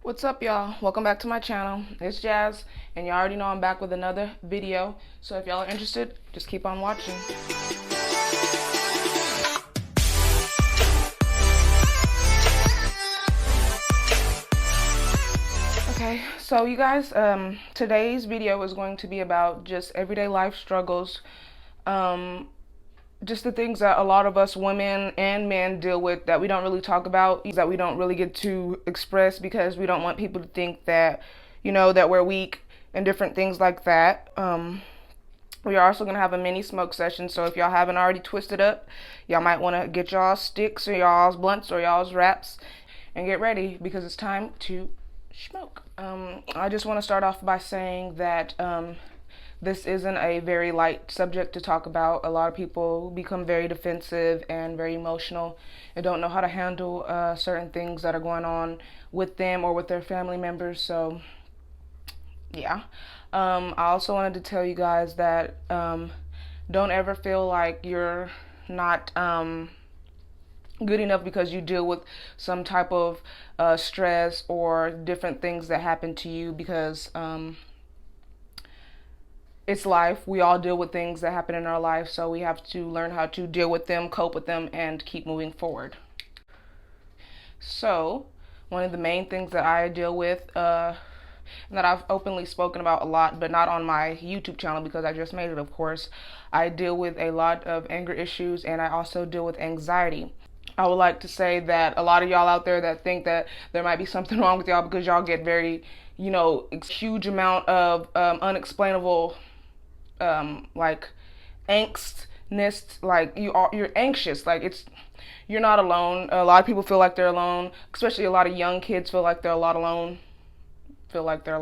What's up, y'all? Welcome back to my channel. It's Jazz, and y'all already know I'm back with another video. So if y'all are interested, just keep on watching. Okay, so you guys, today's video is going to be about just everyday life struggles. Just the things that a lot of us women and men deal with that we don't really talk about, that we don't really get to express because we don't want people to think that, that we're weak and different things like that. We are also going to have a mini smoke session, so if y'all haven't already twisted up, y'all might want to get y'all's sticks or y'all's blunts or y'all's wraps and get ready because it's time to smoke. I just want to start off by saying that this isn't a very light subject to talk about. A lot of people become very defensive and very emotional and don't know how to handle certain things that are going on with them or with their family members. So, yeah. I also wanted to tell you guys that don't ever feel like you're not good enough because you deal with some type of stress or different things that happen to you, because it's life. We all deal with things that happen in our life, so we have to learn how to deal with them, cope with them, and keep moving forward. So, one of the main things that I deal with, and that I've openly spoken about a lot, but not on my YouTube channel because I just made it, of course, I deal with a lot of anger issues, and I also deal with anxiety. I would like to say that a lot of y'all out there that think that there might be something wrong with y'all because y'all get very, huge amount of unexplainable like angstness, like you're anxious, like you're not alone. A lot of people feel like they're alone, especially a lot of young kids feel like they're a lot alone. Feel like they're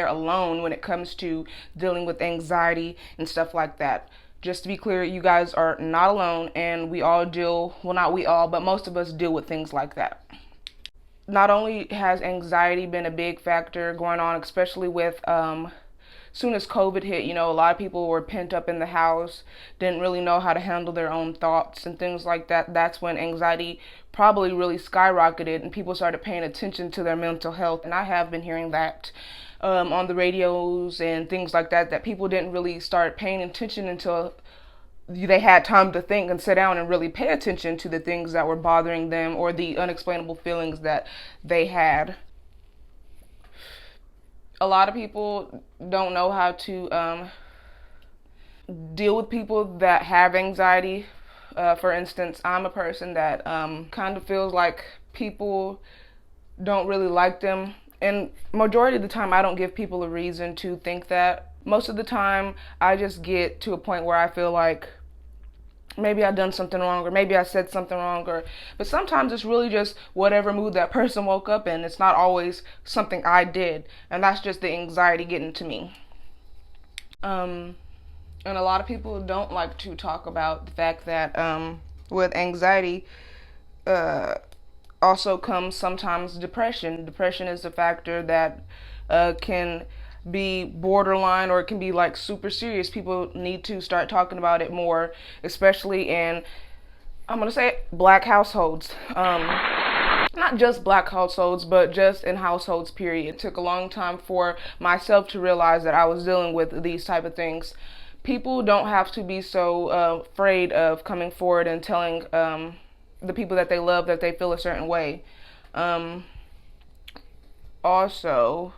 alone when it comes to dealing with anxiety and stuff like that. Just to be clear, you guys are not alone, and we all deal, well, not we all, but most of us deal with things like that. Not only has anxiety been a big factor going on, especially with soon as COVID hit, a lot of people were pent up in the house, didn't really know how to handle their own thoughts and things like that. That's when anxiety probably really skyrocketed and people started paying attention to their mental health. And I have been hearing that on the radios and things like that, that people didn't really start paying attention until they had time to think and sit down and really pay attention to the things that were bothering them or the unexplainable feelings that they had. A lot of people don't know how to deal with people that have anxiety. For instance, I'm a person that kind of feels like people don't really like them. And majority of the time, I don't give people a reason to think that. Most of the time, I just get to a point where I feel like maybe I've done something wrong, or maybe I said something wrong, but sometimes it's really just whatever mood that person woke up in. It's not always something I did, and that's just the anxiety getting to me. And a lot of people don't like to talk about the fact that with anxiety also comes sometimes depression. Depression is a factor that can be borderline, or it can be like super serious. People need to start talking about it more, especially in, I'm gonna say, black households. Not just black households, but just in households, period. It took a long time for myself to realize that I was dealing with these type of things. People don't have to be so afraid of coming forward and telling the people that they love that they feel a certain way. Also,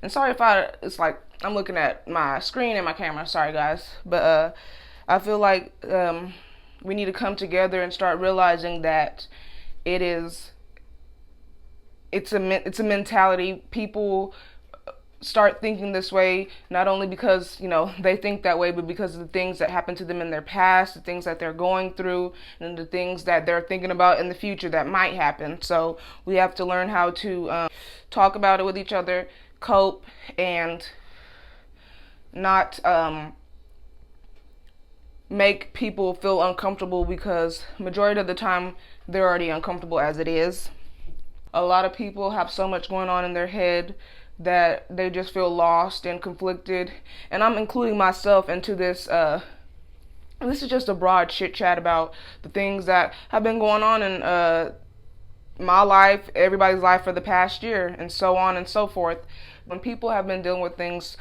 and sorry if it's like I'm looking at my screen and my camera, sorry guys, but I feel like we need to come together and start realizing that it's a mentality. People start thinking this way not only because they think that way, but because of the things that happened to them in their past, the things that they're going through, and the things that they're thinking about in the future that might happen. So we have to learn how to talk about it with each other, cope, and not make people feel uncomfortable, because majority of the time they're already uncomfortable as it is. A lot of people have so much going on in their head that they just feel lost and conflicted, and I'm including myself into this. This is just a broad chit chat about the things that have been going on in my life, everybody's life for the past year, and so on and so forth. When people have been dealing with things,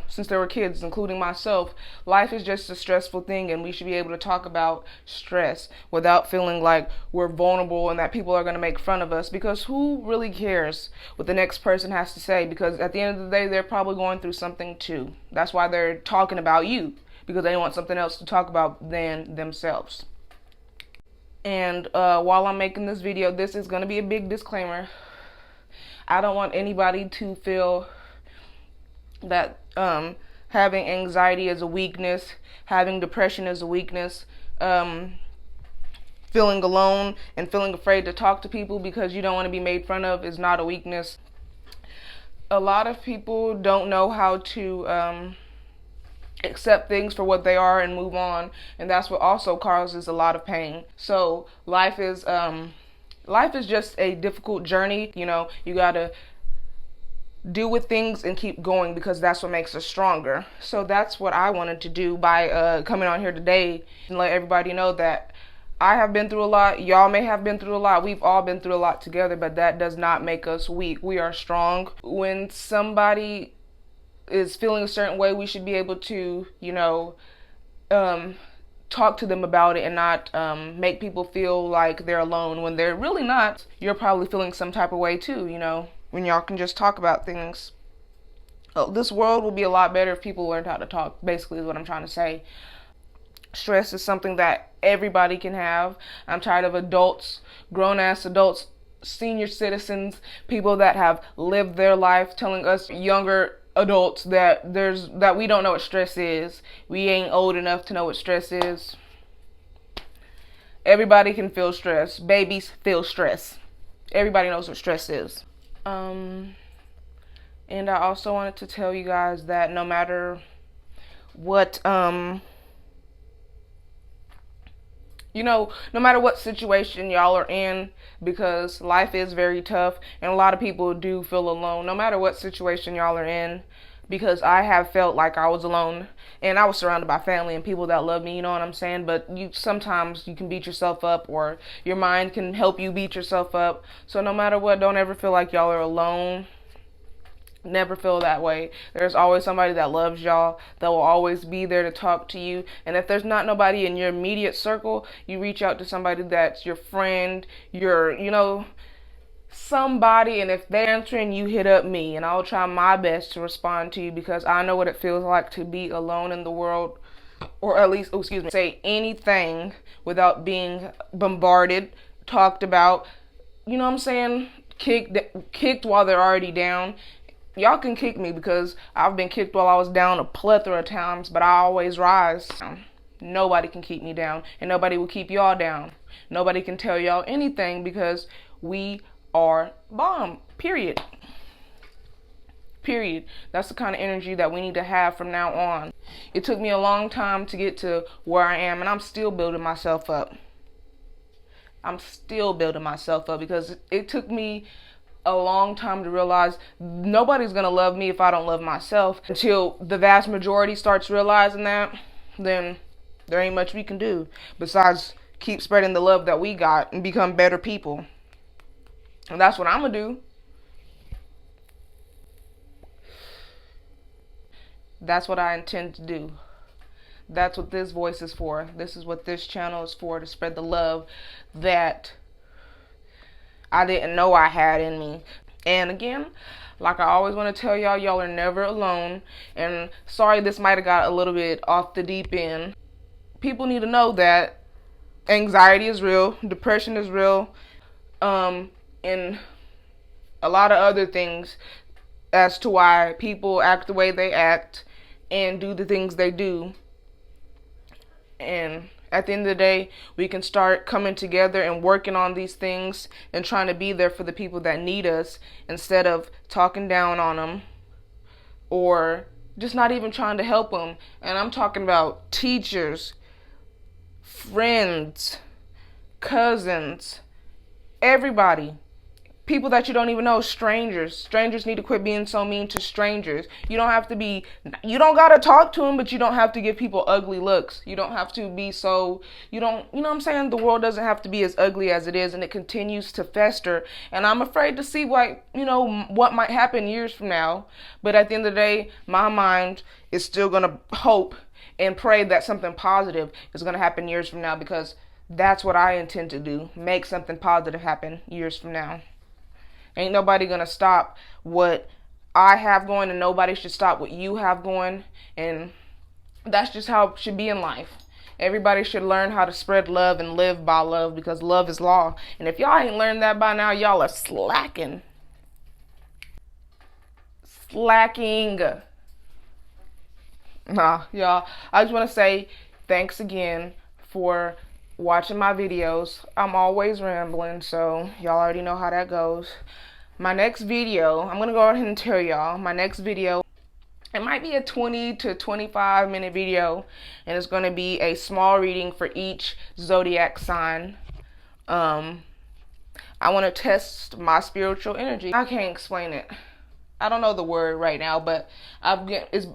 since they were kids, including myself, life is just a stressful thing, and we should be able to talk about stress without feeling like we're vulnerable and that people are going to make fun of us, because who really cares what the next person has to say? Because at the end of the day, they're probably going through something too. That's why they're talking about you, because they want something else to talk about than themselves. And while I'm making this video, this is going to be a big disclaimer. I don't want anybody to feel that having anxiety is a weakness, having depression is a weakness, feeling alone and feeling afraid to talk to people because you don't want to be made fun of is not a weakness. A lot of people don't know how to accept things for what they are and move on, and that's what also causes a lot of pain. So life is just a difficult journey. You gotta deal with things and keep going, because that's what makes us stronger. So that's what I wanted to do by coming on here today and let everybody know that I have been through a lot. Y'all may have been through a lot. We've all been through a lot together, but that does not make us weak. We are strong. When somebody is feeling a certain way, we should be able to, talk to them about it and not make people feel like they're alone when they're really not. You're probably feeling some type of way too, when y'all can just talk about things. This world will be a lot better if people learned how to talk, basically is what I'm trying to say. Stress is something that everybody can have. I'm tired of adults, grown-ass adults, senior citizens, people that have lived their life telling us younger adults that we don't know what stress is. We ain't old enough to know what stress is. Everybody can feel stress. Babies feel stress. Everybody knows what stress is. And I also wanted to tell you guys that no matter what no matter what situation y'all are in, because life is very tough and a lot of people do feel alone, no matter what situation y'all are in, because I have felt like I was alone and I was surrounded by family and people that love me, you know what I'm saying? But sometimes you can beat yourself up, or your mind can help you beat yourself up. So no matter what, don't ever feel like y'all are alone. Never feel that way. There's always somebody that loves y'all, that will always be there to talk to you. And if there's not nobody in your immediate circle, you reach out to somebody that's your friend, somebody, and if they're answering, you hit up me, and I'll try my best to respond to you, because I know what it feels like to be alone in the world, or at least, say anything without being bombarded, talked about, you know what I'm saying, kicked while they're already down. Y'all can kick me, because I've been kicked while I was down a plethora of times, but I always rise. Nobody can keep me down, and nobody will keep y'all down. Nobody can tell y'all anything, because we are bomb, period. That's the kind of energy that we need to have from now on. It took me a long time to get to where I am, and I'm still building myself up. Because it took me a long time to realize nobody's gonna love me if I don't love myself. Until the vast majority starts realizing that, then there ain't much we can do besides keep spreading the love that we got and become better people. And that's what I'm gonna do. That's what I intend to do. That's what this voice is for. This is what this channel is for, to spread the love that I didn't know I had in me. And again, like I always want to tell y'all, y'all are never alone. And sorry, this might have got a little bit off the deep end. People need to know that anxiety is real, depression is real, and a lot of other things as to why people act the way they act and do the things they do. And at the end of the day, we can start coming together and working on these things and trying to be there for the people that need us, instead of talking down on them or just not even trying to help them. And I'm talking about teachers, friends, cousins, everybody. people that you don't even know, strangers need to quit being so mean to strangers. You don't gotta talk to them, but you don't have to give people ugly looks. You don't have to be so, you know what I'm saying? The world doesn't have to be as ugly as it is, and it continues to fester, and I'm afraid to see what might happen years from now. But at the end of the day, my mind is still gonna hope and pray that something positive is gonna happen years from now, because that's what I intend to do, make something positive happen years from now. Ain't nobody gonna stop what I have going, and nobody should stop what you have going. And that's just how it should be in life. Everybody should learn how to spread love and live by love, because love is law. And if y'all ain't learned that by now, y'all are slacking. Nah, y'all. I just want to say thanks again for watching my videos. I'm always rambling, so y'all already know how that goes. My next video, I'm gonna go ahead and tell y'all, my next video, it might be a 20 to 25 minute video, and it's gonna be a small reading for each zodiac sign. I want to test my spiritual energy. I can't explain it. I don't know the word right now, but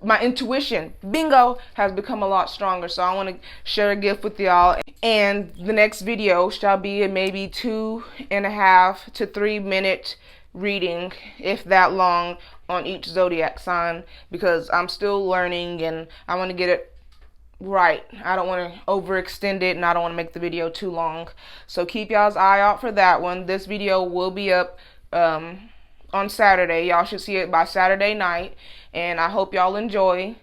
my intuition, bingo, has become a lot stronger. So I want to share a gift with y'all. And the next video shall be a maybe 2.5 to 3 minute reading, if that long, on each zodiac sign, because I'm still learning and I want to get it right. I don't want to overextend it, and I don't want to make the video too long. So keep y'all's eye out for that one. This video will be up on Saturday. Y'all should see it by Saturday night, and I hope y'all enjoy.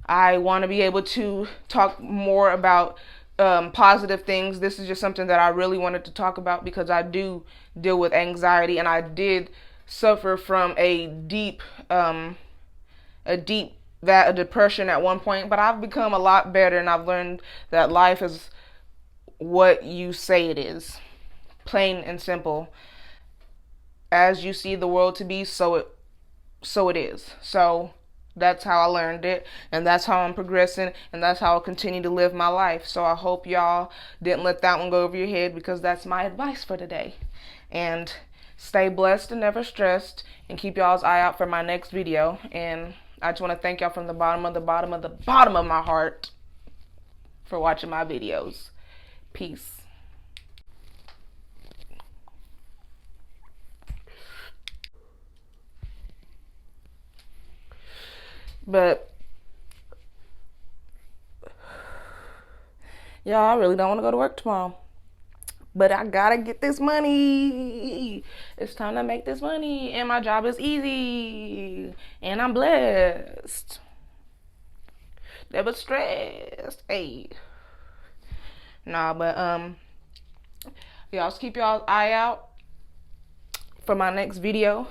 I want to be able to talk more about positive things. This is just something that I really wanted to talk about, because I do deal with anxiety, and I did suffer from a deep depression at one point, but I've become a lot better, and I've learned that life is what you say it is, plain and simple. As you see the world to be, so it is. So that's how I learned it, and that's how I'm progressing, and that's how I'll continue to live my life. So I hope y'all didn't let that one go over your head, because that's my advice for today. And stay blessed and never stressed, and keep y'all's eye out for my next video. And I just want to thank y'all from the bottom of my heart for watching my videos. Peace. But y'all, I really don't want to go to work tomorrow, but I gotta get this money. It's time to make this money, and my job is easy, and I'm blessed, never stressed. Hey, nah, but y'all just keep y'all's eye out for my next video.